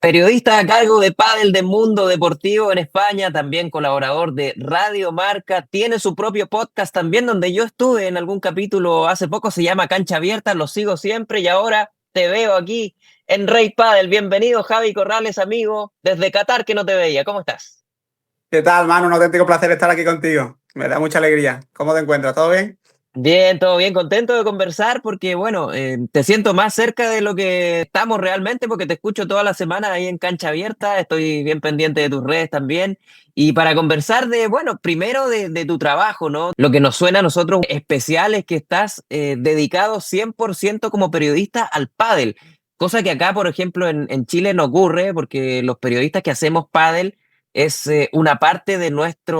Periodista a cargo de Pádel de Mundo Deportivo en España, también colaborador de Radio Marca, tiene su propio podcast también donde yo estuve en algún capítulo hace poco, se llama Cancha Abierta, lo sigo siempre y ahora te veo aquí en Rey Pádel. Bienvenido Javi Corrales, amigo, desde Qatar que no te veía, ¿cómo estás? ¿Qué tal, Manu? Un auténtico placer estar aquí contigo. Me da mucha alegría. ¿Cómo te encuentras? ¿Todo bien? Bien, todo bien, contento de conversar porque, bueno, te siento más cerca de lo que estamos realmente porque te escucho toda la semana ahí en Cancha Abierta, estoy bien pendiente de tus redes también y para conversar de, bueno, primero de tu trabajo, ¿no? Lo que nos suena a nosotros especial es que estás dedicado 100% como periodista al pádel, cosa que acá, por ejemplo, en Chile no ocurre porque los periodistas que hacemos pádel es una parte de nuestra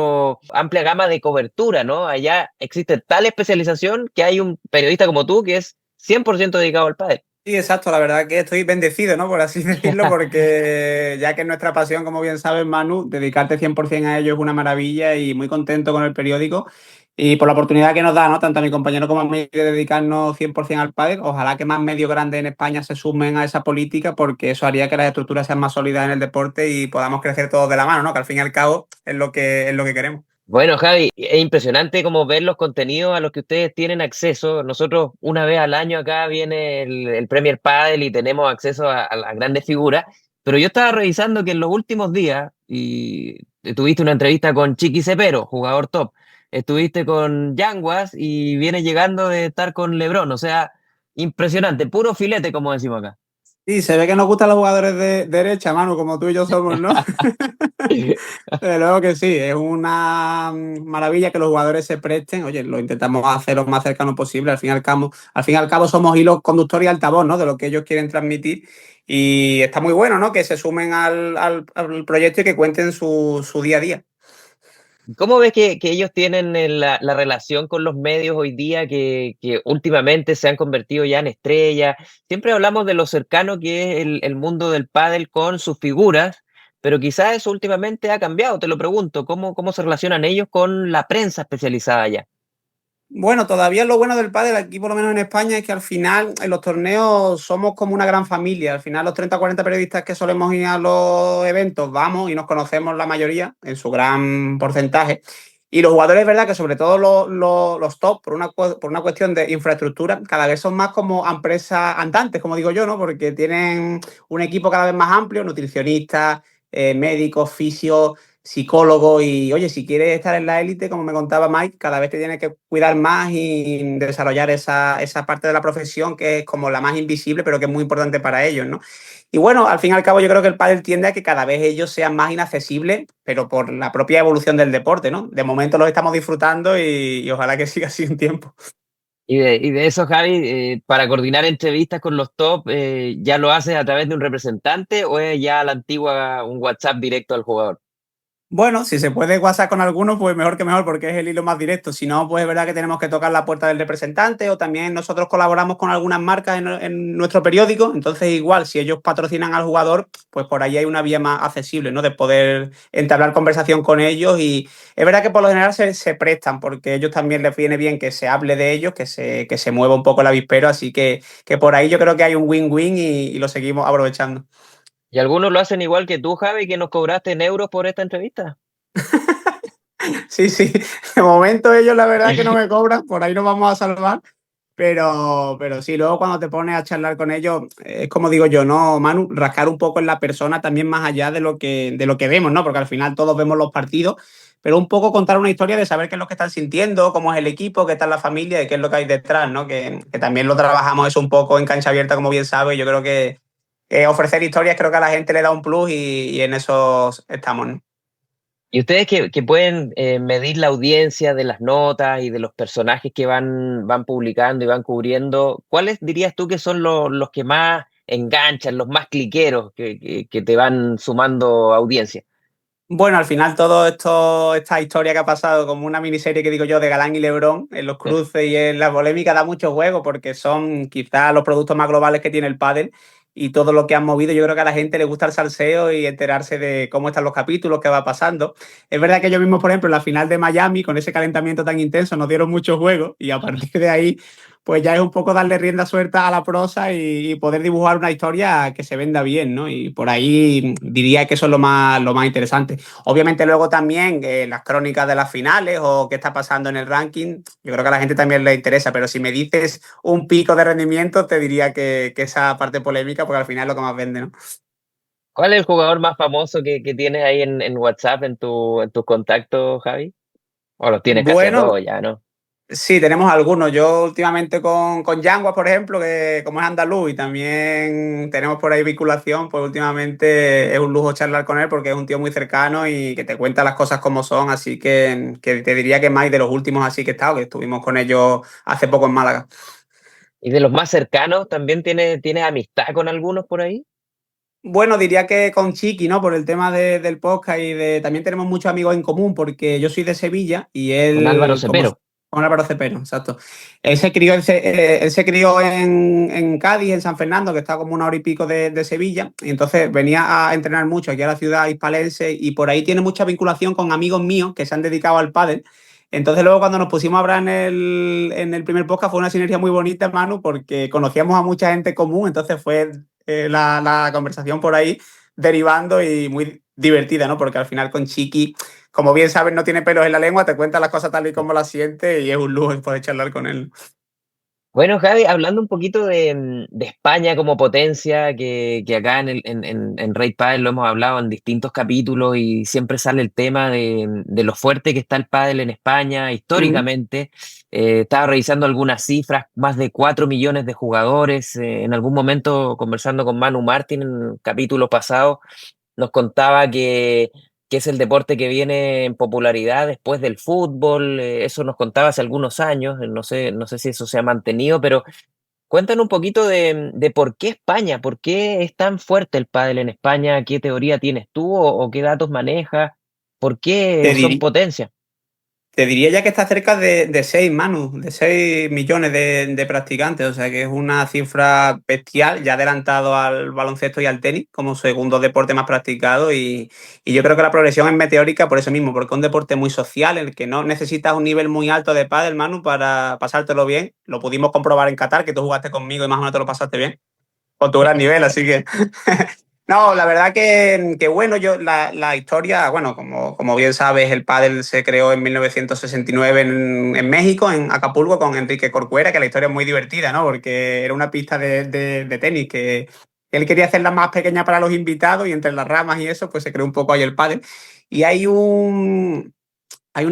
amplia gama de cobertura, ¿no? Allá existe tal especialización que hay un periodista como tú que es 100% dedicado al pádel. Sí, exacto. La verdad que estoy bendecido, ¿no? Por así decirlo, porque ya que es nuestra pasión, como bien sabes, Manu, dedicarte 100% a ello es una maravilla y muy contento con el periódico y por la oportunidad que nos da, ¿no? Tanto a mi compañero como a mí de dedicarnos 100% al pádel. Ojalá que más medios grandes en España se sumen a esa política porque eso haría que las estructuras sean más sólidas en el deporte y podamos crecer todos de la mano, ¿no? Que al fin y al cabo es lo que queremos. Bueno, Javi, es impresionante como ver los contenidos a los que ustedes tienen acceso. Nosotros una vez al año acá viene el Premier Padel y tenemos acceso a las grandes figuras, pero yo estaba revisando que en los últimos días, y tuviste una entrevista con Chiqui Cepero, jugador top, estuviste con Yanguas y viene llegando de estar con LeBron, o sea, impresionante, puro filete como decimos acá. Sí, se ve que nos gustan los jugadores de derecha, Manu, como tú y yo somos, ¿no? Desde luego que sí, es una maravilla que los jugadores se presten. Oye, lo intentamos hacer lo más cercano posible. Al fin y al cabo somos hilos conductor y altavoz, ¿no? De lo que ellos quieren transmitir. Y está muy bueno, ¿no? Que se sumen al proyecto y que cuenten su día a día. ¿Cómo ves que ellos tienen la relación con los medios hoy día que últimamente se han convertido ya en estrellas? Siempre hablamos de lo cercano que es el mundo del pádel con sus figuras, pero quizás eso últimamente ha cambiado. Te lo pregunto, ¿cómo se relacionan ellos con la prensa especializada ya? Bueno, todavía lo bueno del pádel aquí, por lo menos en España, es que al final en los torneos somos como una gran familia. Al final los 30 o 40 periodistas que solemos ir a los eventos vamos y nos conocemos la mayoría, en su gran porcentaje. Y los jugadores, es verdad que sobre todo los top, por una cuestión de infraestructura, cada vez son más como empresas andantes, como digo yo, ¿no? Porque tienen un equipo cada vez más amplio, nutricionistas, médicos, fisios, psicólogo y, oye, si quieres estar en la élite, como me contaba Mike, cada vez te tienes que cuidar más y desarrollar esa parte de la profesión que es como la más invisible, pero que es muy importante para ellos, ¿no? Y bueno, al fin y al cabo yo creo que el pádel tiende a que cada vez ellos sean más inaccesibles, pero por la propia evolución del deporte, ¿no? De momento los estamos disfrutando y ojalá que siga así un tiempo. Y de eso, Javi, para coordinar entrevistas con los top, ¿ya lo haces a través de un representante o es ya a la antigua un WhatsApp directo al jugador? Bueno, si se puede WhatsApp con algunos, pues mejor que mejor, porque es el hilo más directo. Si no, pues es verdad que tenemos que tocar la puerta del representante o también nosotros colaboramos con algunas marcas en nuestro periódico. Entonces, igual, si ellos patrocinan al jugador, pues por ahí hay una vía más accesible, ¿no? De poder entablar conversación con ellos. Y es verdad que por lo general se prestan, porque a ellos también les viene bien que se hable de ellos, que se mueva un poco el avispero. Así que por ahí yo creo que hay un win-win y lo seguimos aprovechando. Y algunos lo hacen igual que tú, Javi, que nos cobraste en euros por esta entrevista. Sí, sí, de momento ellos la verdad que no me cobran, por ahí nos vamos a salvar, pero sí, luego cuando te pones a charlar con ellos, es como digo yo, ¿no, Manu? Rascar un poco en la persona también más allá de lo que vemos, ¿no? Porque al final todos vemos los partidos, pero un poco contar una historia de saber qué es lo que están sintiendo, cómo es el equipo, qué tal la familia y qué es lo que hay detrás, ¿no? Que también lo trabajamos eso un poco en cancha abierta, como bien sabes, yo creo que ofrecer historias creo que a la gente le da un plus y en eso estamos, ¿no? Y ustedes que pueden medir la audiencia de las notas y de los personajes que van publicando y van cubriendo, ¿cuáles dirías tú que son los que más enganchan, los más cliqueros que te van sumando audiencia? Bueno, al final todo esto, esta historia que ha pasado como una miniserie que digo yo de Galán y Lebrón en los cruces y en la polémica da mucho juego porque son quizás los productos más globales que tiene el pádel y todo lo que han movido. Yo creo que a la gente le gusta el salseo y enterarse de cómo están los capítulos, qué va pasando. Es verdad que yo mismo, por ejemplo, en la final de Miami, con ese calentamiento tan intenso, nos dieron mucho juego y a partir de ahí pues ya es un poco darle rienda suelta a la prosa y poder dibujar una historia que se venda bien, ¿no? Y por ahí diría que eso es lo más interesante. Obviamente luego también las crónicas de las finales o qué está pasando en el ranking, yo creo que a la gente también le interesa, pero si me dices un pico de rendimiento, te diría que esa parte polémica, porque al final es lo que más vende, ¿no? ¿Cuál es el jugador más famoso que tienes ahí en WhatsApp, en tus contactos, Javi? O los tienes casi a Bueno, todos ya, ¿no? sí, tenemos algunos. Yo últimamente con Yanguas, por ejemplo, que como es andaluz y también tenemos por ahí vinculación, pues últimamente es un lujo charlar con él porque es un tío muy cercano y que te cuenta las cosas como son, así que te diría que más de los últimos así que he estado, que estuvimos con ellos hace poco en Málaga. Y de los más cercanos, ¿también tienes amistad con algunos por ahí? Bueno, diría que con Chiqui, ¿no? Por el tema del podcast y de también tenemos muchos amigos en común porque yo soy de Sevilla y Con Álvaro él, como Cepero. con Álvaro Cepero, exacto. Él se crió en Cádiz, en San Fernando, que está como una hora y pico de Sevilla, y entonces venía a entrenar mucho aquí a la ciudad hispalense y por ahí tiene mucha vinculación con amigos míos que se han dedicado al pádel. Entonces luego cuando nos pusimos a hablar en el primer podcast fue una sinergia muy bonita, Manu, porque conocíamos a mucha gente común, entonces fue la conversación por ahí derivando y muy divertida, ¿no? Porque al final con Chiqui, como bien sabes, no tiene pelos en la lengua, te cuenta las cosas tal y como las siente y es un lujo poder charlar con él. Bueno, Javi, hablando un poquito de España como potencia, que acá en Rey Pádel lo hemos hablado en distintos capítulos y siempre sale el tema de lo fuerte que está el pádel en España Ujú. históricamente. Estaba revisando algunas cifras, más de 4 millones de jugadores. En algún momento, conversando con Manu Martín en el capítulo pasado, nos contaba que es el deporte que viene en popularidad después del fútbol. Eso nos contaba hace algunos años. No sé si eso se ha mantenido, pero cuéntanos un poquito de por qué España, por qué es tan fuerte el pádel en España, qué teoría tienes tú o qué datos manejas, por qué Te son diría, potencia. Te diría ya que está cerca de 6 Manu, de 6 millones de practicantes, o sea que es una cifra bestial, ya adelantado al baloncesto y al tenis como segundo deporte más practicado y yo creo que la progresión es meteórica por eso mismo, porque es un deporte muy social, en el que no necesitas un nivel muy alto de pádel, Manu, para pasártelo bien. Lo pudimos comprobar en Qatar, que tú jugaste conmigo y más o menos te lo pasaste bien, con tu gran nivel, así que no, la verdad que bueno, la historia, bueno, como bien sabes, el pádel se creó en 1969 en México, en Acapulco, con Enrique Corcuera, que la historia es muy divertida, ¿no? Porque era una pista de tenis que él quería hacerla más pequeña para los invitados y entre las ramas y eso, pues se creó un poco ahí el pádel. Y hay una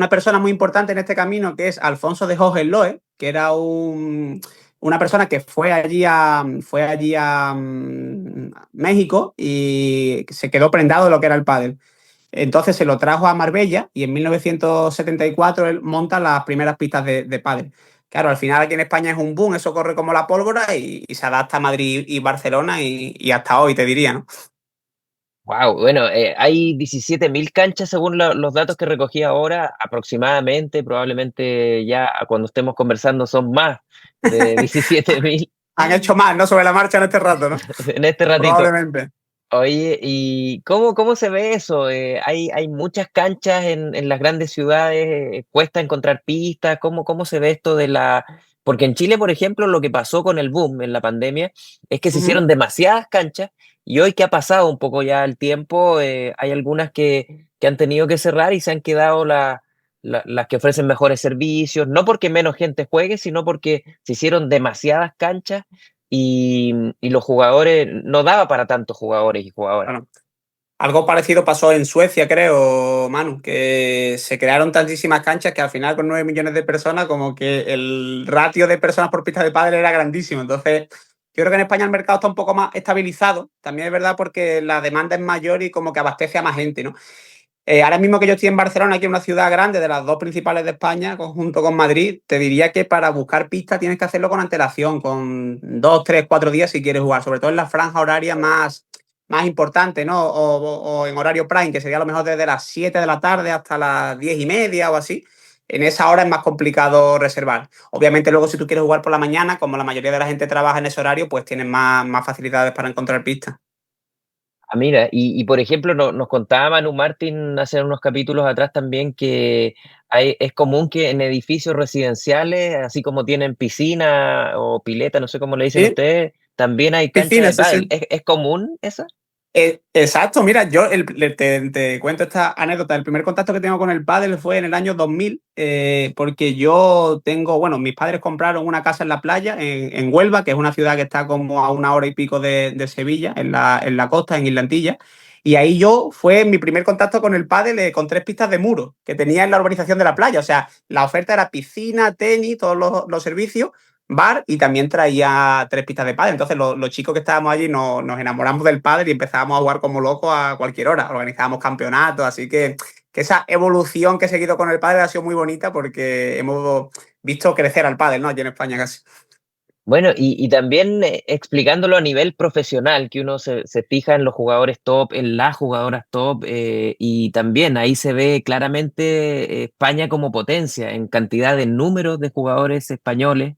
persona muy importante en este camino que es Alfonso de Hohenlohe, que era una persona que fue allí a México y se quedó prendado de lo que era el pádel. Entonces se lo trajo a Marbella y en 1974 él monta las primeras pistas de pádel. Claro, al final aquí en España es un boom, eso corre como la pólvora y se adapta a Madrid y Barcelona y hasta hoy, te diría, ¿no? Wow, bueno, hay 17.000 canchas según los datos que recogí ahora, aproximadamente, probablemente ya cuando estemos conversando son más de 17.000 Han hecho más, ¿no? Sobre la marcha en este rato, ¿no? en este ratito. Probablemente. Oye, ¿y cómo se ve eso? Hay muchas canchas en las grandes ciudades, cuesta encontrar pistas, ¿cómo se ve esto de la...? Porque en Chile, por ejemplo, lo que pasó con el boom en la pandemia es que se Ujú. hicieron demasiadas canchas y hoy que ha pasado un poco ya el tiempo, hay algunas que han tenido que cerrar y se han quedado las que ofrecen mejores servicios, no porque menos gente juegue, sino porque se hicieron demasiadas canchas y los jugadores, no daba para tantos jugadores y jugadoras. Bueno, algo parecido pasó en Suecia, creo, Manu, que se crearon tantísimas canchas que al final con 9 millones de personas, como que el ratio de personas por pista de pádel era grandísimo. Entonces, yo creo que en España el mercado está un poco más estabilizado. También es verdad porque la demanda es mayor y como que abastece a más gente, ¿no? Ahora mismo que yo estoy en Barcelona, aquí en una ciudad grande, de las dos principales de España, junto con Madrid, te diría que para buscar pistas tienes que hacerlo con antelación, con 2, 3, 4 días si quieres jugar, sobre todo en la franja horaria más importante, ¿no? O en horario prime, que sería a lo mejor desde las 7 de la tarde hasta las 10:30 o así. En esa hora es más complicado reservar. Obviamente luego si tú quieres jugar por la mañana, como la mayoría de la gente trabaja en ese horario, pues tienes más facilidades para encontrar pistas. Ah, mira, y por ejemplo, nos contaba Manu Martín hace unos capítulos atrás también que es común que en edificios residenciales, así como tienen piscina o pileta, no sé cómo le dicen Sí, ustedes, también hay cancha de piscinas, sí, pádel. sí. ¿Es común eso? Exacto, mira, yo te cuento esta anécdota. El primer contacto que tengo con el pádel fue en el año 2000, porque yo tengo, bueno, mis padres compraron una casa en la playa, en Huelva, que es una ciudad que está como a una hora y pico de Sevilla, en la costa, en Islandilla. Y ahí fue mi primer contacto con el pádel, con 3 pistas de muro que tenía en la urbanización de la playa. O sea, la oferta era piscina, tenis, todos los servicios, bar, y también traía 3 pistas de pádel. Entonces los chicos que estábamos allí nos enamoramos del pádel y empezábamos a jugar como locos a cualquier hora. Organizábamos campeonatos, así que esa evolución que he seguido con el pádel ha sido muy bonita porque hemos visto crecer al pádel, ¿no? Aquí en España casi. Bueno, y también explicándolo a nivel profesional, que uno se fija en los jugadores top, en las jugadoras top, y también ahí se ve claramente España como potencia en cantidad de números de jugadores españoles,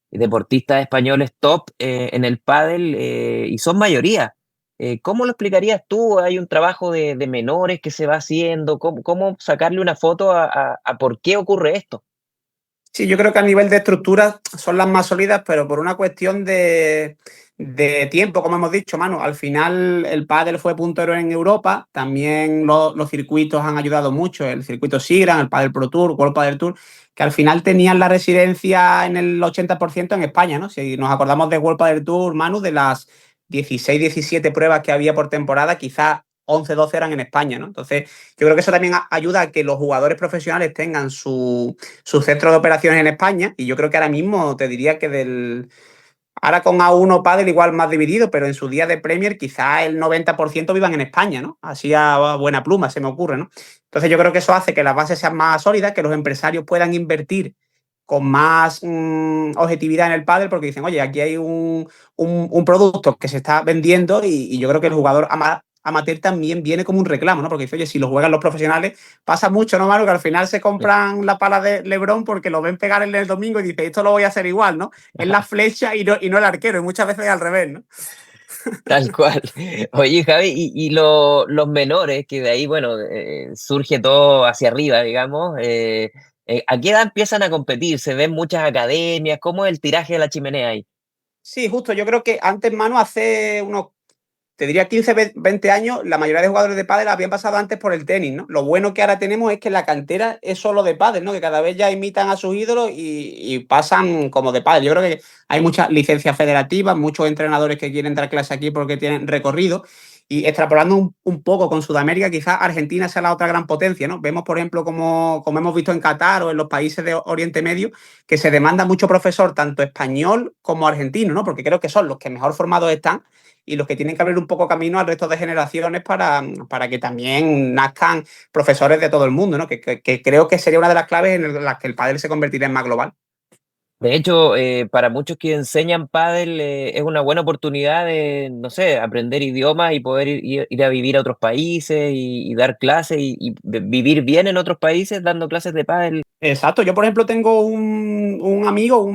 deportistas españoles top en el pádel, y son mayoría. ¿Cómo lo explicarías tú? ¿Hay un trabajo de menores que se va haciendo? ¿Cómo sacarle una foto a por qué ocurre esto? Sí, yo creo que a nivel de estructura son las más sólidas, pero por una cuestión de tiempo, como hemos dicho, Manu. Al final el pádel fue puntero en Europa, también los circuitos han ayudado mucho, el circuito Sigram, el Padel Pro Tour, World Padel Tour, que al final tenían la residencia en el 80% en España, ¿no? Si nos acordamos de World Padel Tour, Manu, de las 16, 17 pruebas que había por temporada, quizás 11, 12 eran en España, ¿no? Entonces, yo creo que eso también ayuda a que los jugadores profesionales tengan su centro de operaciones en España. Y yo creo que ahora mismo te diría que ahora con A1 Padel igual más dividido, pero en su día de Premier quizá el 90% vivan en España, ¿no? Así a buena pluma se me ocurre, ¿no? Entonces yo creo que eso hace que las bases sean más sólidas, que los empresarios puedan invertir con más objetividad en el pádel, porque dicen, oye, aquí hay un producto que se está vendiendo, y yo creo que el jugador amateur también viene como un reclamo, ¿no? Porque dice, oye, si lo juegan los profesionales, pasa mucho, ¿no, Manu? Que al final se compran la pala de LeBron porque lo ven pegar en el domingo y dice, esto lo voy a hacer igual, ¿no? Es la flecha y no el arquero, y muchas veces es al revés, ¿no? Tal cual. Oye, Javi, y los menores, que de ahí, bueno, surge todo hacia arriba, digamos, ¿a qué edad empiezan a competir? ¿Se ven muchas academias? ¿Cómo es el tiraje de la chimenea ahí? Sí, justo, yo creo que antes, Manu, hace unos, te diría 15, 20 años, la mayoría de jugadores de pádel habían pasado antes por el tenis, ¿no? Lo bueno que ahora tenemos es que la cantera es solo de pádel, ¿no? Que cada vez ya imitan a sus ídolos y pasan como de pádel. Yo creo que hay muchas licencias federativas, muchos entrenadores que quieren dar clase aquí porque tienen recorrido. Y extrapolando un poco con Sudamérica, quizás Argentina sea la otra gran potencia, ¿no? Vemos, por ejemplo, como hemos visto en Qatar o en los países de Oriente Medio, que se demanda mucho profesor, tanto español como argentino, ¿no? Porque creo que son los que mejor formados están y los que tienen que abrir un poco camino al resto de generaciones para que también nazcan profesores de todo el mundo, ¿no? Que creo que sería una de las claves en las que el pádel se convertiría en más global. De hecho, para muchos que enseñan pádel, es una buena oportunidad de, no sé, aprender idiomas y poder ir a vivir a otros países y dar clases y vivir bien en otros países dando clases de pádel. Exacto, yo por ejemplo tengo un amigo,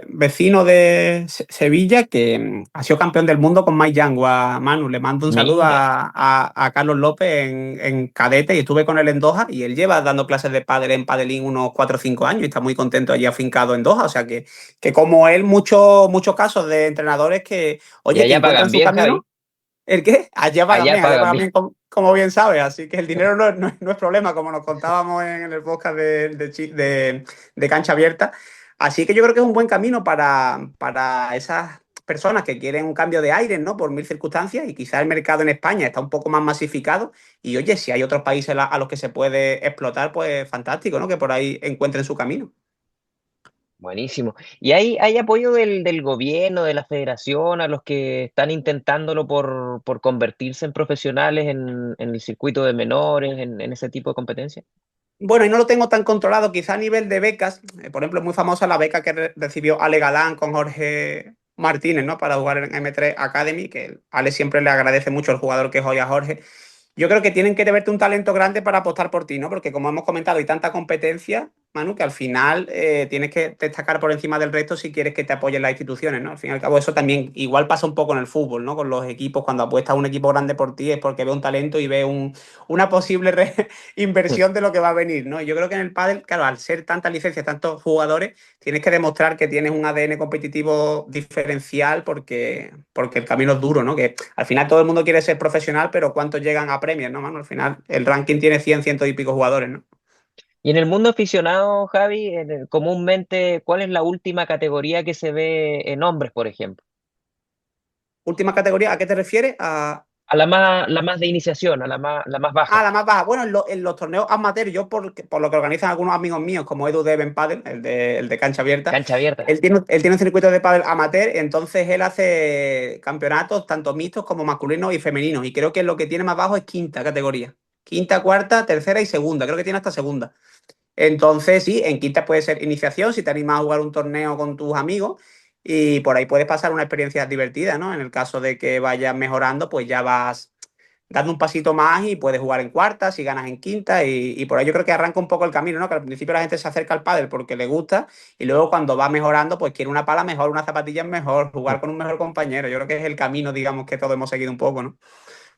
vecino de Sevilla que ha sido campeón del mundo con Mike Yangua, Manu. Le mando un saludo Mira. a Carlos López en cadete, y estuve con él en Doha, y él lleva dando clases de pádel en Padelín unos 4 o 5 años y está muy contento allí afincado en Doha. O sea que como él, muchos casos de entrenadores que, Y oye, que allá encuentran pagan su bien, Javi. camino. ¿El qué? Allá Allá pagan pagan bien. bien, como bien sabes. Así que el dinero no es problema, como nos contábamos en el podcast de Cancha Abierta. Así que yo creo que es un buen camino para esas personas que quieren un cambio de aire, ¿no? Por mil circunstancias, y quizás el mercado en España está un poco más masificado. Y oye, si hay otros países a los que se puede explotar, pues fantástico, ¿no? Que por ahí encuentren su camino. Buenísimo. ¿Y hay apoyo del gobierno, de la federación, a los que están intentándolo por convertirse en profesionales en el circuito de menores, en ese tipo de competencias? Bueno, y no lo tengo tan controlado, quizá a nivel de becas. Por ejemplo, es muy famosa la beca que recibió Ale Galán con Jorge Martínez, ¿no? Para jugar en M3 Academy, que Ale siempre le agradece mucho al jugador que es hoy a Jorge. Yo creo que tienen que verte un talento grande para apostar por ti, ¿no? Porque como hemos comentado, hay tanta competencia Manu, que al final tienes que destacar por encima del resto si quieres que te apoyen las instituciones, ¿no? Al fin y al cabo, eso también igual pasa un poco en el fútbol, ¿no? Con los equipos, cuando apuestas a un equipo grande por ti es porque ve un talento y ve una posible inversión de lo que va a venir, ¿no? Y yo creo que en el pádel, claro, al ser tantas licencias, tantos jugadores, tienes que demostrar que tienes un ADN competitivo diferencial porque el camino es duro, ¿no? Que al final todo el mundo quiere ser profesional, pero ¿cuántos llegan a premios, no, mano? Al final el ranking tiene 100, ciento y pico jugadores, ¿no? Y en el mundo aficionado, Javi, comúnmente, ¿cuál es la última categoría que se ve en hombres, por ejemplo? Última categoría, ¿a qué te refieres? A la más de iniciación, a la más baja. La más baja. Bueno, en los torneos amateur, yo por lo que organizan algunos amigos míos, como Edu de Ben Padel, el de cancha abierta, Cancha abierta. él tiene un circuito de pádel amateur, entonces él hace campeonatos tanto mixtos como masculinos y femeninos. Y creo que lo que tiene más bajo es quinta categoría. Quinta, cuarta, tercera y segunda. Creo que tiene hasta segunda. Entonces, sí, en quinta puede ser iniciación, si te animas a jugar un torneo con tus amigos y por ahí puedes pasar una experiencia divertida, ¿no? En el caso de que vayas mejorando, pues ya vas dando un pasito más y puedes jugar en cuarta, si ganas en quinta y por ahí yo creo que arranca un poco el camino, ¿no? Que al principio la gente se acerca al pádel porque le gusta y luego cuando va mejorando, pues quiere una pala mejor, unas zapatillas mejor, jugar con un mejor compañero. Yo creo que es el camino, digamos, que todos hemos seguido un poco, ¿no?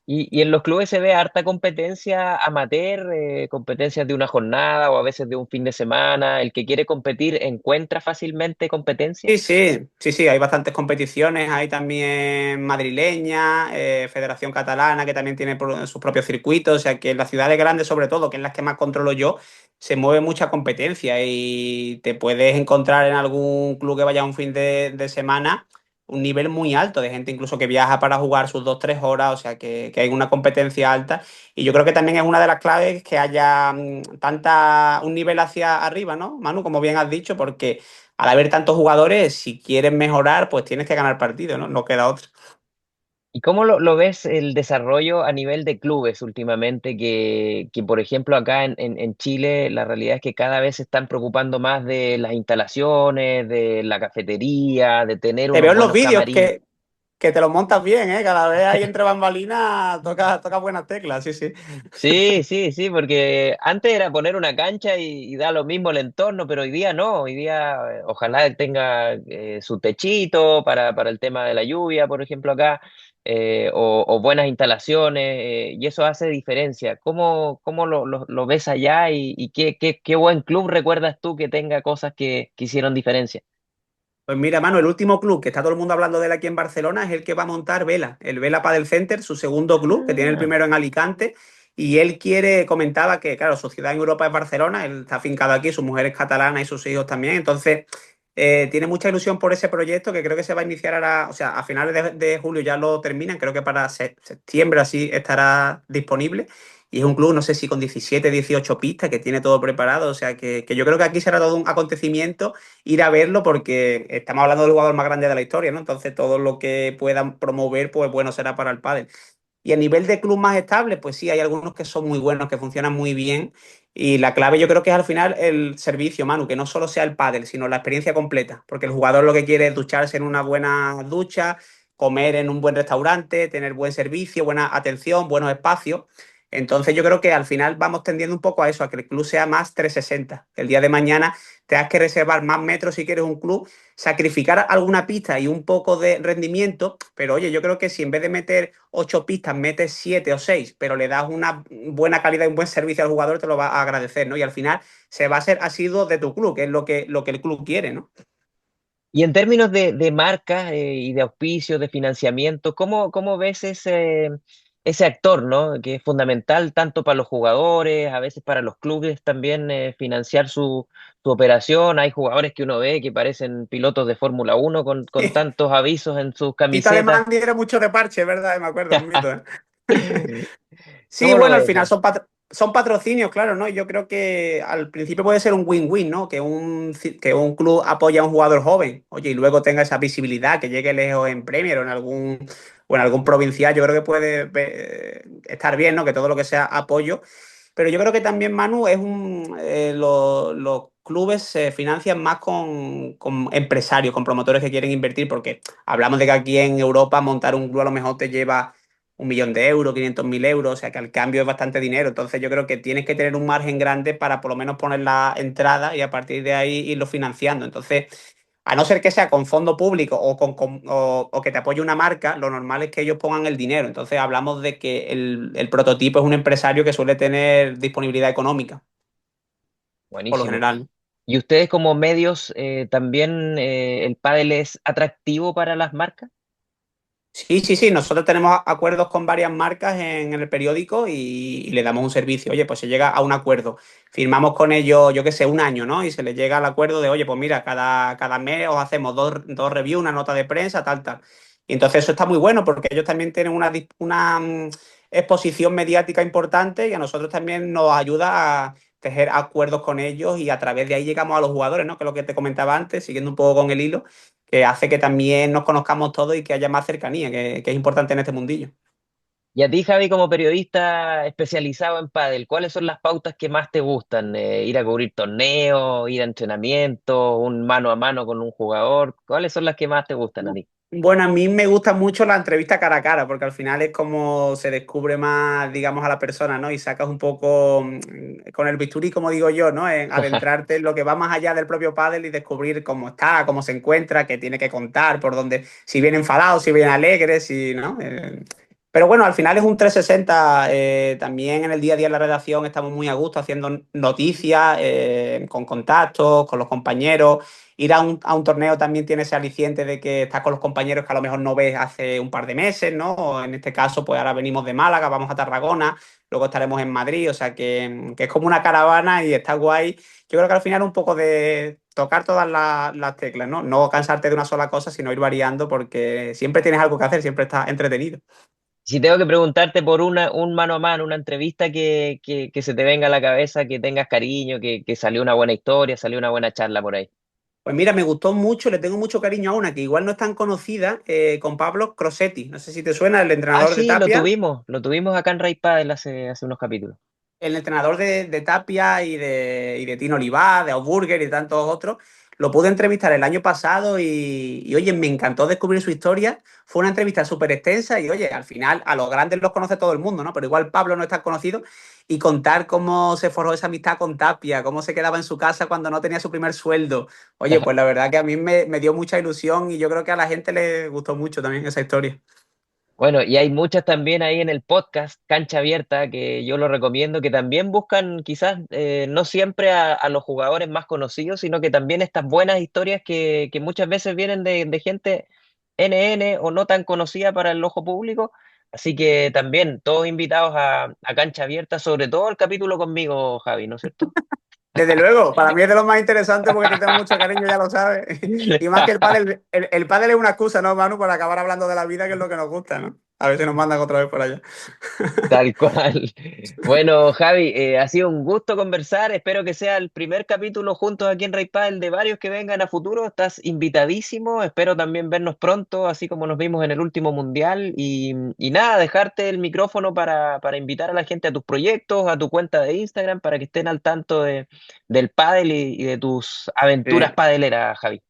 Y en los clubes se ve harta competencia amateur, competencias de una jornada o a veces de un fin de semana. El que quiere competir encuentra fácilmente competencia. Sí, sí, sí, sí, hay bastantes competiciones, hay también madrileña, Federación Catalana, que también tiene sus propios circuitos, o sea que en las ciudades grandes sobre todo, que es las que más controlo yo, se mueve mucha competencia y te puedes encontrar en algún club que vaya un fin de semana un nivel muy alto de gente incluso que viaja para jugar sus 2, 3 horas, o sea que hay una competencia alta y yo creo que también es una de las claves que haya un nivel hacia arriba, ¿no, Manu? Como bien has dicho, porque al haber tantos jugadores, si quieres mejorar, pues tienes que ganar partido, ¿no? No queda otra. ¿Y cómo lo ves el desarrollo a nivel de clubes últimamente? Por ejemplo, acá en Chile, la realidad es que cada vez se están preocupando más de las instalaciones, de la cafetería, de tener Te unos veo en los buenos vídeos camarines. que te los montas bien, ¿eh? Cada vez ahí entre bambalinas toca buenas teclas, sí, sí. Sí, sí, sí, porque antes era poner una cancha y da lo mismo el entorno, pero hoy día no, hoy día ojalá tenga su techito para el tema de la lluvia, por ejemplo, acá, o buenas instalaciones, y eso hace diferencia. ¿Cómo lo ves allá y qué buen club recuerdas tú que tenga cosas que hicieron diferencia? Pues mira, mano, el último club que está todo el mundo hablando de él aquí en Barcelona es el que va a montar Vela, el Vela Padel Center, su segundo club, que tiene el Ah, primero en Alicante. Y comentaba que, claro, su ciudad en Europa es Barcelona, él está afincado aquí, su mujer es catalana y sus hijos también. Entonces, tiene mucha ilusión por ese proyecto que creo que se va a iniciar ahora, o sea, a finales de julio ya lo terminan, creo que para septiembre así estará disponible. Y es un club, no sé si con 17, 18 pistas, que tiene todo preparado. O sea, que yo creo que aquí será todo un acontecimiento ir a verlo porque estamos hablando del jugador más grande de la historia, ¿no? Entonces todo lo que puedan promover, pues bueno, será para el pádel. Y a nivel de club más estable, pues sí, hay algunos que son muy buenos, que funcionan muy bien. Y la clave yo creo que es al final el servicio, Manu, que no solo sea el pádel, sino la experiencia completa. Porque el jugador lo que quiere es ducharse en una buena ducha, comer en un buen restaurante, tener buen servicio, buena atención, buenos espacios. Entonces yo creo que al final vamos tendiendo un poco a eso, a que el club sea más 360. Que el día de mañana tengas que reservar más metros si quieres un club, sacrificar alguna pista y un poco de rendimiento, pero oye, yo creo que si en vez de meter 8 pistas metes 7 o 6, pero le das una buena calidad y un buen servicio al jugador, te lo va a agradecer, ¿no? Y al final se va a ser asiduo de tu club, que es lo que el club quiere, ¿no? y en términos de marcas y de auspicios, de financiamiento, ¿cómo ves ese actor, ¿no? Que es fundamental tanto para los jugadores, a veces para los clubes también financiar su operación. Hay jugadores que uno ve que parecen pilotos de Fórmula 1 con tantos avisos en sus Tita camisetas. Alemán era mucho de parche, ¿verdad? Me acuerdo, un mito, ¿eh? Sí, ¿Cómo lo bueno, al ves? final son patrocinios, claro, ¿no? Yo creo que al principio puede ser un win-win, ¿no? Que un club apoya a un jugador joven, oye, y luego tenga esa visibilidad, que llegue lejos en Premier o en algún provincial, yo creo que puede estar bien, ¿no? Que todo lo que sea apoyo. Pero yo creo que también, Manu, los clubes se financian más con empresarios, con promotores que quieren invertir, porque hablamos de que aquí en Europa montar un club a lo mejor te lleva 1 millón de euros, 500.000 euros, o sea que al cambio es bastante dinero. Entonces yo creo que tienes que tener un margen grande para por lo menos poner la entrada y a partir de ahí irlo financiando. Entonces, a no ser que sea con fondo público o que te apoye una marca, lo normal es que ellos pongan el dinero. Entonces hablamos de que el prototipo es un empresario que suele tener disponibilidad económica, por lo Buenísimo. general. ¿Y ustedes como medios también el pádel es atractivo para las marcas? Sí, sí, sí, nosotros tenemos acuerdos con varias marcas en el periódico y le damos un servicio. Oye, pues se llega a un acuerdo. Firmamos con ellos, yo qué sé, un año, ¿no? Y se les llega al acuerdo de, oye, pues mira, cada mes os hacemos dos reviews, una nota de prensa, tal, tal. Y entonces eso está muy bueno porque ellos también tienen una exposición mediática importante y a nosotros también nos ayuda a tejer acuerdos con ellos y a través de ahí llegamos a los jugadores, ¿no? Que es lo que te comentaba antes, siguiendo un poco con el hilo que hace que también nos conozcamos todos y que haya más cercanía, que es importante en este mundillo. Y a ti, Javi, como periodista especializado en pádel, ¿cuáles son las pautas que más te gustan? ¿Ir a cubrir torneos, ir a entrenamiento, un mano a mano con un jugador? ¿Cuáles son las que más te gustan a ti? Bueno, a mí me gusta mucho la entrevista cara a cara, porque al final es como se descubre más, digamos, a la persona, ¿no? Y sacas un poco con el bisturí, como digo yo, ¿no? En adentrarte en lo que va más allá del propio pádel y descubrir cómo está, cómo se encuentra, qué tiene que contar, por dónde, si viene enfadado, si viene alegre, si, ¿no? Pero bueno, al final es un 360. También en el día a día en la redacción estamos muy a gusto haciendo noticias, con contactos, con los compañeros. Ir a un torneo también tiene ese aliciente de que estás con los compañeros que a lo mejor no ves hace un par de meses, ¿no? O en este caso, pues ahora venimos de Málaga, vamos a Tarragona, luego estaremos en Madrid, o sea que es como una caravana y está guay. Yo creo que al final un poco de tocar todas las teclas, ¿no? No cansarte de una sola cosa, sino ir variando porque siempre tienes algo que hacer, siempre estás entretenido. Si tengo que preguntarte por un mano a mano, una entrevista que se te venga a la cabeza, que tengas cariño, que salió una buena historia, salió una buena charla por ahí. Pues mira, me gustó mucho, le tengo mucho cariño a una que igual no es tan conocida, con Pablo Crosetti. No sé si te suena, el Ah, entrenador de sí, Tapia. lo tuvimos acá en Ray Padel hace unos capítulos. El entrenador de Tapia y de Tino Olivá, de Augsburger y de tantos otros. Lo pude entrevistar el año pasado y, oye, me encantó descubrir su historia. Fue una entrevista súper extensa y, oye, al final a los grandes los conoce todo el mundo, ¿no? Pero igual Pablo no es tan conocido y contar cómo se forjó esa amistad con Tapia, cómo se quedaba en su casa cuando no tenía su primer sueldo. Oye, pues la verdad que a mí me dio mucha ilusión y yo creo que a la gente le gustó mucho también esa historia. Bueno, y hay muchas también ahí en el podcast Cancha Abierta que yo lo recomiendo, que también buscan quizás no siempre a los jugadores más conocidos, sino que también estas buenas historias que muchas veces vienen de gente NN o no tan conocida para el ojo público. Así que también todos invitados a Cancha Abierta, sobre todo el capítulo conmigo, Javi, ¿no es cierto? Desde luego, para mí es de los más interesantes porque te tengo mucho cariño, ya lo sabes. Y más que el pádel, el pádel es una excusa, ¿no, Manu? Para acabar hablando de la vida, que es lo que nos gusta, ¿no? A ver si nos mandan otra vez por allá. Tal cual. Bueno, Javi, ha sido un gusto conversar. Espero que sea el primer capítulo juntos aquí en Rey Padel de varios que vengan a futuro. Estás invitadísimo. Espero también vernos pronto, así como nos vimos en el último mundial. Y nada, dejarte el micrófono para invitar a la gente a tus proyectos, a tu cuenta de Instagram, para que estén al tanto del pádel y de tus aventuras Sí. padeleras, Javi.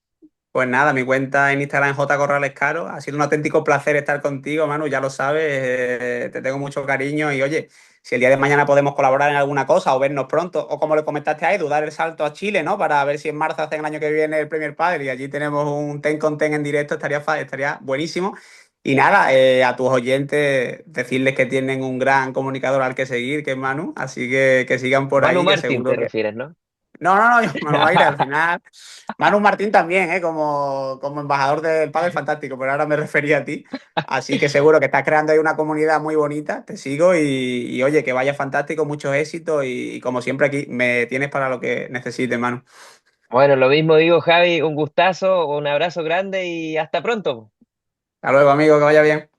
Pues nada, mi cuenta en Instagram es J. Corrales Caro. Ha sido un auténtico placer estar contigo, Manu, ya lo sabes. Te tengo mucho cariño y oye, si el día de mañana podemos colaborar en alguna cosa o vernos pronto, o como le comentaste a Edu, dar el salto a Chile, ¿no? Para ver si en marzo hacen el año que viene el Premier Padel y allí tenemos un ten con ten en directo, estaría buenísimo. Y nada, a tus oyentes decirles que tienen un gran comunicador al que seguir, que es Manu, así que sigan por Manu ahí, que Martín, seguro te que... refieres, ¿no? No, no, no, Manu Aire, al final. Manu Martín también, como embajador del Padel Fantástico, pero ahora me refería a ti. Así que seguro que estás creando ahí una comunidad muy bonita, te sigo y oye, que vaya fantástico, muchos éxitos y como siempre aquí me tienes para lo que necesites, Manu. Bueno, lo mismo digo, Javi, un gustazo, un abrazo grande y hasta pronto. Hasta luego, amigo, que vaya bien.